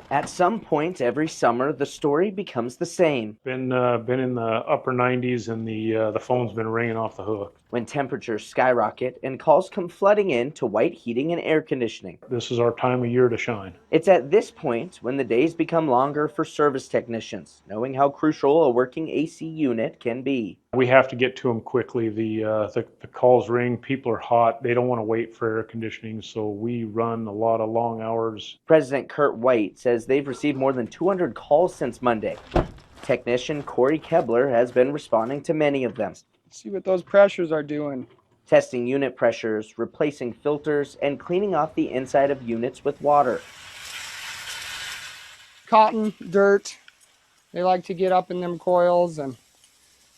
At some point every summer, the story becomes the same. Been in the upper 90s, and the phone's been ringing off the hook. When temperatures skyrocket and calls come flooding in to White Heating and Air Conditioning. This is our time of year to shine. It's at this point when the days become longer for service technicians, knowing how crucial a working AC unit can be. We have to get to them quickly. The calls ring, people are hot, they don't want to wait for air conditioning, so we run a lot of long hours. President Kurt White says they've received more than 200 calls since Monday. Technician Corey Kebler has been responding to many of them. See what those pressures are doing. Testing unit pressures, replacing filters, and cleaning off the inside of units with water. Cotton, dirt, they like to get up in them coils, and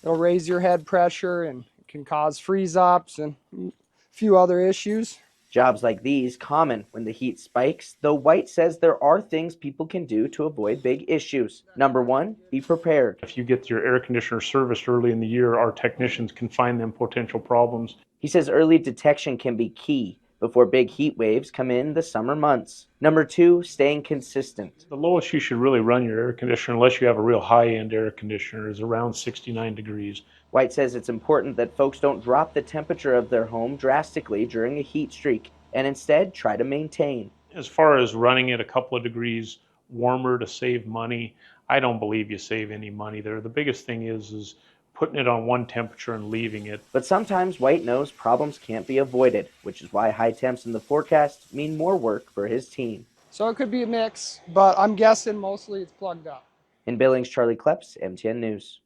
it'll raise your head pressure and it can cause freeze-ups and a few other issues. Jobs like these common when the heat spikes, though White says there are things people can do to avoid big issues. Number one, be prepared. If you get your air conditioner serviced early in the year, our technicians can find them potential problems. He says early detection can be key before big heat waves come in the summer months. Number two, staying consistent. The lowest you should really run your air conditioner, unless you have a real high-end air conditioner, is around 69 degrees. White says it's important that folks don't drop the temperature of their home drastically during a heat streak and instead try to maintain. As far as running it a couple of degrees warmer to save money, I don't believe you save any money there. The biggest thing is putting it on one temperature and leaving it. But sometimes White knows problems can't be avoided, which is why high temps in the forecast mean more work for his team. So it could be a mix, but I'm guessing mostly it's plugged up. In Billings, Charlie Kleps, MTN News.